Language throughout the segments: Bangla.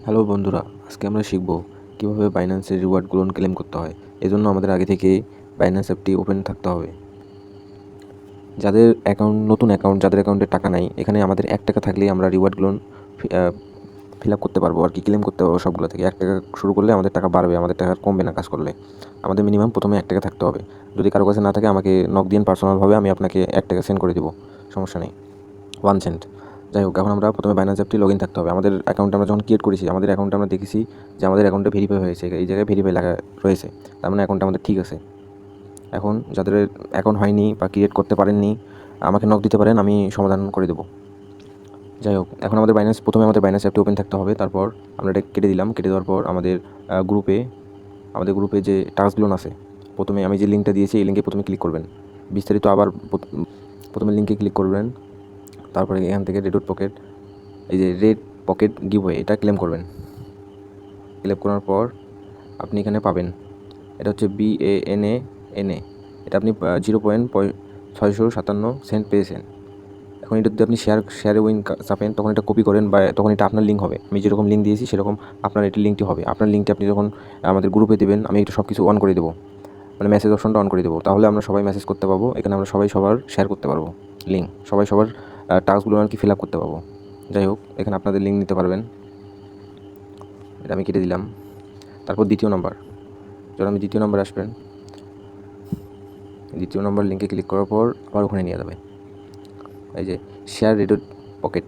হ্যালো বন্ধুরা, আজকে আমরা শিখব কীভাবে বাইন্যান্সের রিওয়ার্ডগুলো ক্লেম করতে হয়। এজন্য আমাদের আগে থেকে বাইন্যান্স অ্যাপটি ওপেন থাকতে হবে। যাদের নতুন অ্যাকাউন্ট, যাদের অ্যাকাউন্টে টাকা নাই, এখানে আমাদের 1 টাকা থাকলেই আমরা রিওয়ার্ডগুলো ফিল আপ করতে পারবো আর কি, ক্লেম করতে পারবো সবগুলো থেকে। 1 টাকা শুরু করলে আমাদের টাকা বাড়বে, আমাদের টাকা কমবে না কাজ করলে। আমাদের মিনিমাম প্রথমে 1 টাকা থাকতে হবে। যদি কারো কাছে না থাকে আমাকে নক দিন পার্সোনালভাবে, আমি আপনাকে 1 টাকা সেন্ড করে দেবো, সমস্যা নেই, 1 সেন্ট। যাই হোক, এখন আমরা প্রথমে বাইন্যান্স অ্যাপটি লগ ইন থাকতে হবে। আমাদের অ্যাকাউন্ট আমরা যখন ক্রিয়েট করেছি, আমাদের অ্যাকাউন্টে আমরা দেখেছি যে আমাদের অ্যাকাউন্টে ভেরিফাই হয়েছে, এই জায়গায় ভেরিফাই লেখা রয়েছে, তার মানে অ্যাকাউন্টটা আমাদের ঠিক আছে। এখন যাদের অ্যাকাউন্ট হয়নি বা ক্রিয়েট করতে পারেননি, আমাকে নক দিতে পারেন, আমি সমাধান করে দেবো। যাই হোক, এখন প্রথমে আমাদের বাইন্যান্স অ্যাপটি ওপেন থাকতে হবে। তারপর আমরা এটা কেটে দিলাম। কেটে দেওয়ার পর আমাদের গ্রুপে যে টাস্কগুলো আছে, প্রথমে আমি যে লিঙ্কটা দিয়েছি এই লিঙ্কে প্রথমে ক্লিক করবেন। বিস্তারিত আবার প্রথমে লিঙ্কে ক্লিক করবেন। তারপরে এখান থেকে রেড পকেট গিভওয়ে এটা ক্লেম করবেন। ক্লেম করার পর আপনি এখানে পাবেন, এটা হচ্ছে BANANA, এটা আপনি 0.657 পেয়েছেন। এখন এটা যদি আপনি শেয়ারে উইন চাপেন, তখন এটা কপি করেন বা তখন এটা আপনার লিঙ্ক হবে। আমি যেরকম লিঙ্ক দিয়েছি সেরকম আপনার এটি লিঙ্কটি হবে। আপনার লিঙ্কটি আপনি যখন আমাদের গ্রুপে দেবেন, আমি এটা সব কিছু অন করে দেবো, মানে মেসেজ অপশনটা অন করে দেবো। তাহলে আমরা সবাই মেসেজ করতে পারবো, এখানে আমরা সবাই সবার শেয়ার করতে পারবো লিঙ্ক, সবাই সবার টাস্কগুলো আর কি ফিল আপ করতে পারবো। যাই হোক, এখানে আপনাদের লিঙ্ক নিতে পারবেন। এটা আমি কেটে দিলাম। তারপর দ্বিতীয় নম্বর, যখন আমি দ্বিতীয় নম্বরে আসবেন, দ্বিতীয় নম্বর লিঙ্কে ক্লিক করার পর আবার ওখানে নিয়ে যাবে। এই যে শেয়ার রেড পকেট,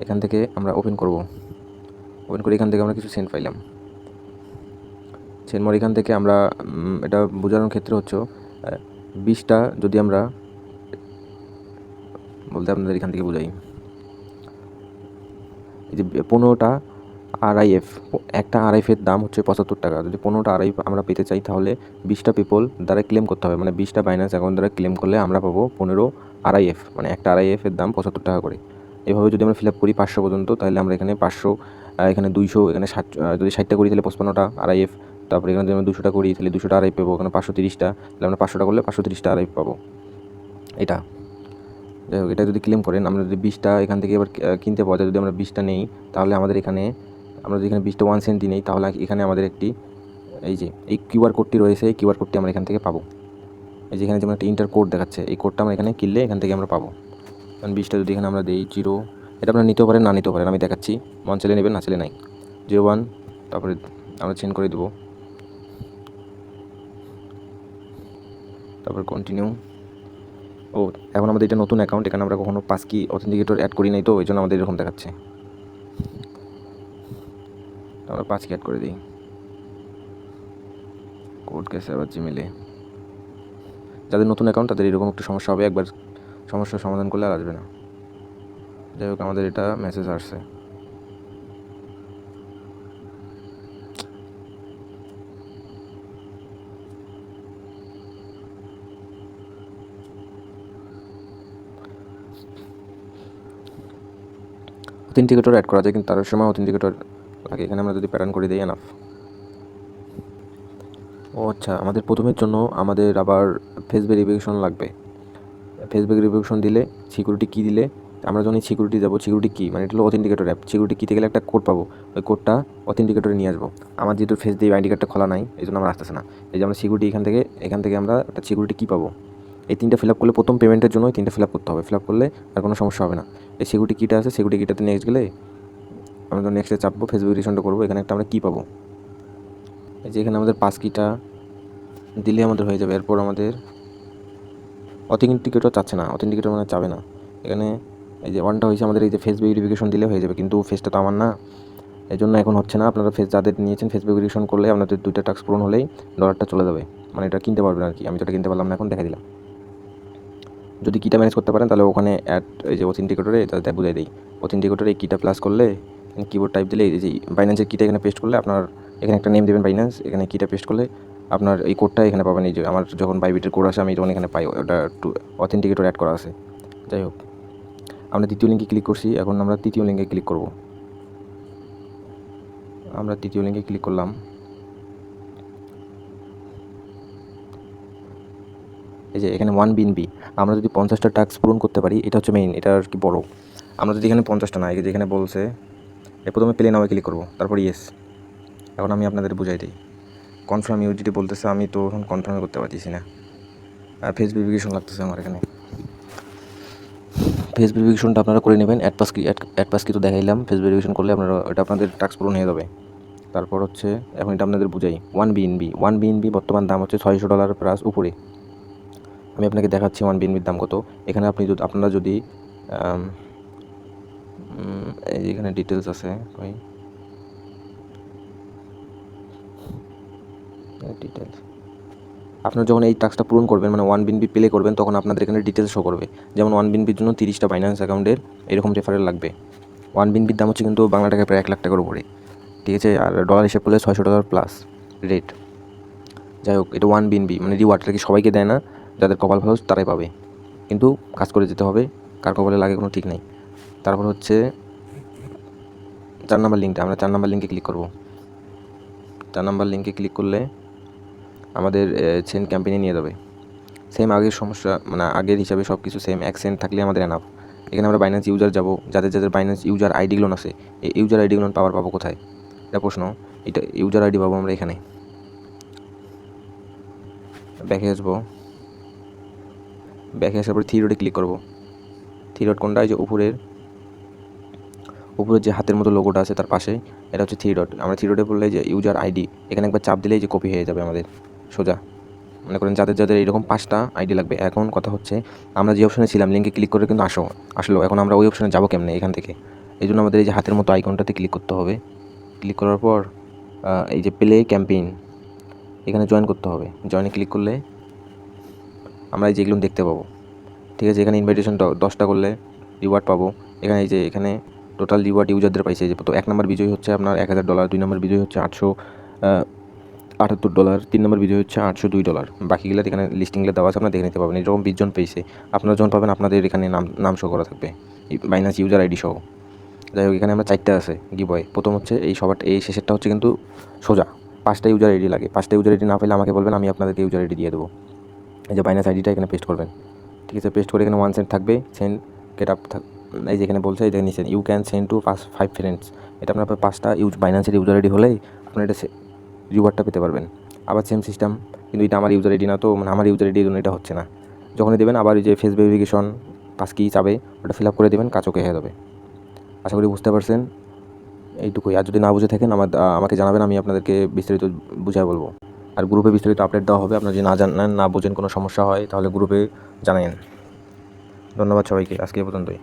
এখান থেকে আমরা ওপেন করে এখান থেকে আমরা কিছু সেন্ড পাইলাম। সেন্ড এখান থেকে আমরা এটা বোঝানোর ক্ষেত্রে হচ্ছে 20টা, যদি আমরা বলতে আপনাদের এখান থেকে বোঝাই, এই যে 15টা RIF, একটা RIF-এর দাম হচ্ছে 75 টাকা। যদি 15টা RIF আমরা পেতে চাই, তাহলে 20টা পিপল দ্বারা ক্লেম করতে হবে, মানে 20টা বাইন্যান্স অ্যাকাউন্ট দ্বারা ক্লেম করলে আমরা পাবো 15 RIF, মানে একটা RIF-এর দাম 75 টাকা করে। এভাবে যদি আমরা ফিল আপ করি 500 পর্যন্ত, তাহলে আমরা এখানে 500, এখানে 200, এখানে 60, যদি 60টা করি তাহলে 55টা RIF। তারপরে এখানে যদি আমরা 200টা করি তাহলে 200টা RIF পাবো, এখানে 530টা, তাহলে আমরা 500টা করলে 530টা RIF পাবো। এটা, যাই হোক, এটা যদি ক্লেম করেন, আমরা যদি 20টা এখান থেকে এবার কিনতে পাওয়া যায়, যদি আমরা 20টা নেই, তাহলে আমরা যদি এখানে 20টা 1 সেন্ট নেই, তাহলে এখানে আমাদের একটি এই কিউআর কোডটি রয়েছে, এই কিউআর কোডটি আমরা এখান থেকে পাবো। এই যেখানে যেমন একটা ইন্টার কোড দেখাচ্ছে, এই কোডটা আমরা এখানে কিনলে এখান থেকে আমরা পাবো। কারণ 20টা যদি এখানে আমরা দিই 0, এটা আপনারা নিতেও পারেন, না নিতেও পারেন, আমি দেখাচ্ছি, মন চাইলে নেবেন, না চাইলে নাই। 01, তারপরে আমরা চেঞ্জ করে দেবো, তারপর কন্টিনিউ। এখন আমাদের এটা নতুন অ্যাকাউন্ট, এখানে আমরা কখনো পাস কি অথেন্টিকেটর অ্যাড করি নাই, তো এই জন্য আমাদের এরকম দেখাচ্ছে। আমরা 5 কি অ্যাড করে দিই, কোড গেছে আবার জিমেলে। যাদের নতুন অ্যাকাউন্ট তাদের এরকম একটু সমস্যা হবে, একবার সমস্যার সমাধান করলে আর আসবে না। যাই হোক, আমাদের এটা মেসেজ আসছে। অথেন্টিকেটর অ্যাড করা যায়, কিন্তু তার সময় অথেন্টিকেটর লাগে। এখানে আমরা যদি প্যাটার্ন করে দিই এনাফ। আচ্ছা, আমাদের প্রথমের জন্য আমাদের আবার ফেস ভেরিফিকেশন লাগবে। ফেস ভেরিফিকেশন দিলে, সিকিউরিটি কি দিলে, আমরা যখন সিকিউরিটি যাবো, সিকিউরিটি কি মানে এটা হলো অথেন্টিকেটর অ্যাপ। সিকিউরিটি কিতে গেলে একটা কোড পাবো, ওই কোডটা অথেন্টিকেটরে নিয়ে আসবো। আমার যেহেতু ফেস দিয়ে আইডি কার্ডটা খোলা নাই, এই জন্য আমার আসতেছে না। এই যে আমরা সিকিউরিটি এখান থেকে আমরা একটা সিকিউরিটি কি পাবো, এই 3টা ফিল আপ করলে, প্রথম পেমেন্টের জন্য এই 3টা ফিল আপ করতে হবে। ফিল আপ করলে আর কোনো সমস্যা হবে না। এই সিকিউরিটি কিটা আছে, সিকিউরিটি কিটাতে নেক্সট গেলে আমরা যখন নেক্সটে চাপবো, ফেস ভেরিফিকেশনটা করবো, এখানে একটা আমরা কী পাবো, এই যে এখানে আমাদের পাস কিটা দিলে আমাদের হয়ে যাবে। এরপর আমাদের অথেন্টিকেটর চাচ্ছে না, অথেন্টিকেটর মানে চাবে না। এখানে এই যে 1টা হয়েছে আমাদের, এই যে ফেস ভেরিফিকেশন দিলে হয়ে যাবে, কিন্তু ফেসটা তো আমার না, এই জন্য এখন হচ্ছে না। আপনারা যাদের নিয়েছেন, ফেস ভেরিফিকেশন করলে আপনাদের 2টা টাস্ক পূরণ হলেই ডলারটা চলে যাবে, মানে এটা কিনতে পারবেন আর কি। আমি তো এটা কিনতে পারলাম না, এখন দেখা দিলাম। যদি কিটা ম্যানেজ করতে পারেন, তাহলে ওখানে এই যে অথেন্টিকেটরে এটা বুঝাই দিই, অথেন্টিকেটরে এই কিটা প্লাস করলে, কিবোর্ড টাইপ দিলে, এই যে বাইন্যান্সের কিটা এখানে পেস্ট করলে, আপনার এখানে একটা নেম দেবেন বাইন্যান্স, এখানে কিটা পেস্ট করলে আপনার এই কোডটা এখানে পাবেন। এই যে আমার যখন বাইবিটের কোড আসে, আমি যখন এখানে পাই, ওটা অথেন্টিকেটর অ্যাড করা আছে। যাই হোক, আমরা দ্বিতীয় লিঙ্কে ক্লিক করছি, এখন আমরা তৃতীয় লিঙ্কে ক্লিক করব। আমরা তৃতীয় লিঙ্কে ক্লিক করলাম। এই যে এখানে 1 BNB, আমরা যদি 50টা টাস্ক পূরণ করতে পারি, এটা হচ্ছে মেইন, এটা আর কি বড়। আমরা যদি এখানে 50টা না, এই যে এখানে বলছে প্রথমে প্লে নামে ক্লিক করবো, তারপর ইয়েস। এখন আমি আপনাদের বুঝাই দিই। কনফার্ম ইউজিটি বলতেছে, আমি তো এখন কনফার্ম করতে পারতেছি না। ফেস ভেরিফিকেশন লাগতেছে আমার এখানে। ফেস ভেরিফিকেশনটা আপনারা করে নেবেন। অ্যাড পাস কি তো দেখাইলাম, ফেস ভেরিফিকেশন করলে আপনারা এটা আপনাদের টাস্ক পূরণ হয়ে যাবে। তারপর হচ্ছে এখন এটা আপনাদের বুঝাই। ওয়ান বিএনবি বর্তমান দাম হচ্ছে $600 প্লাস উপরে। আমি আপনাকে দেখাচ্ছি ওয়ান বিএনবির দাম কত। এখানে আপনারা যদি এখানে ডিটেলস আছে, ডিটেলস আপনারা যখন এই টাস্কটা পূরণ করবেন, মানে ওয়ান বিএনবি প্লে করবেন, তখন আপনাদের এখানে ডিটেলস শো করবে। যেমন ওয়ান বিএনবির জন্য 30টা বাইন্যান্স অ্যাকাউন্টের এরকম রেফারেল লাগবে। ওয়ান বিএনবির দাম হচ্ছে কিন্তু বাংলা টাকায় প্রায় 1 লাখ টাকার উপরে, ঠিক আছে। আর ডলার হিসেব করলে $600 প্লাস রেট। যাই হোক, এটা ওয়ান বিএনবি মানে রিওয়ার্ডটা কি সবাইকে দেয় না, যাদের কপাল ভালো তারাই পাবে, কিন্তু কাজ করে যেতে হবে, কার কপালে লাগে কোনো ঠিক নেই। তারপর হচ্ছে 4 নাম্বার লিঙ্কটা, আমরা 4 নাম্বার লিঙ্কে ক্লিক করব। 4 নাম্বার লিঙ্কে ক্লিক করলে আমাদের সেন্ট ক্যাম্পেইনে নিয়ে যাবে। সেম আগের সমস্যা, মানে আগের হিসাবে সব কিছু সেম, 1 সেন্ট থাকলে আমাদের এনাফ। এখানে আমরা বাইন্যান্স ইউজার যাব, যাদের বাইন্যান্স ইউজার আইডিগুলো আছে, এই ইউজার আইডিগুলো পাবো কোথায়, এটা প্রশ্ন। এটা ইউজার আইডি পাবো আমরা এখানে। ব্যাকে আসবো, ব্যাকে আসার পরে থ্রি ডটে ক্লিক করবো। থ্রি ডট কোনটা, এই যে উপরের যে হাতের মতো লোগোটা আছে তার পাশে, এটা হচ্ছে থ্রি ডট। আমরা থ্রি ডটে বললে যে ইউজার আইডি, এখানে একবার চাপ দিলেই যে কপি হয়ে যাবে আমাদের সোজা। মনে করেন যাদের এরকম 5টা আইডি লাগবে। এখন কথা হচ্ছে, আমরা যে অপশনে ছিলাম লিঙ্কে ক্লিক করে কিন্তু আসলো, এখন আমরা ওই অপশনে যাবো কেমনে এখান থেকে? এই জন্য আমাদের এই যে হাতের মতো আইকনটাতে ক্লিক করতে হবে। ক্লিক করার পর এই যে প্লে ক্যাম্পেইন, এখানে জয়েন করতে হবে। জয়েনে ক্লিক করলে আমরা এই যেগুলো দেখতে পাবো, ঠিক আছে। এখানে ইনভাইটেশন 10টা করলে রিওয়ার্ড পাবো। এখানে এই যে এখানে টোটাল রিওয়ার্ড ইউজারদের পাইছে। যে তো 1 নম্বর বিজয়ী হচ্ছে আপনার $1000, 2 নম্বর বিজয়ী হচ্ছে $878, 3 নম্বর বিজয়ী হচ্ছে $802। বাকিগুলো এখানে লিস্টিংগুলো দেওয়া আছে, আপনারা দেখে নিতে পাবেন। এরকম 20 জন পেয়েছে, আপনারা যখন পাবেন আপনাদের এখানে নাম শো করা থাকবে, বাইন্যান্স ইউজার আইডি সহ। যাই হোক, এখানে আমরা 4টা আছে গিভওয়ে। প্রথম হচ্ছে এই শেষেরটা হচ্ছে কিন্তু সোজা 5টা ইউজার আইডি লাগে। 5টা ইউজার আইডি না পেলে আমাকে বলবেন, আমি আপনাদেরকে ইউজার আইডি দিয়ে দেবো। এই যে বাইন্যান্স আইডিটা এখানে পেস্ট করবেন, ঠিক আছে। পেস্ট করে এখানে 1 সেন্ট থাকবে, সেন্ড গেট আপ এই যে এখানে বলছে, এই দেখে নিচ্ছেন, you can send to 5 friends. এটা আপনার 5টা বাইন্যান্সের ইউজার আইডি হলেই আপনার এটা রিওয়ার্ডটা পেতে পারবেন। আবার সেম সিস্টেম, কিন্তু এটা আমার ইউজার আইডি না, তো মানে আমার ইউজার আইডির জন্য এটা হচ্ছে না। যখনই দেবেন আবার এই যে ফেস ভেরিফিকেশন পাস কি চাবে, ওটা ফিল আপ করে দেবেন, কাজ ওকে হয়ে যাবে। আশা করি বুঝতে পারছেন, এইটুকুই। আর যদি না বুঝে থাকেন আমাকে জানাবেন, আমি আপনাদেরকে বিস্তারিত বুঝায় বলবো। আর গ্রুপে বিস্তারিত আপডেট দেওয়া হবে। আপনারা যদি না জানেন, না বোঝেন, কোনো সমস্যা হয় তাহলে গ্রুপে জানাবেন। ধন্যবাদ সবাইকে, আজকে এই পর্যন্তই।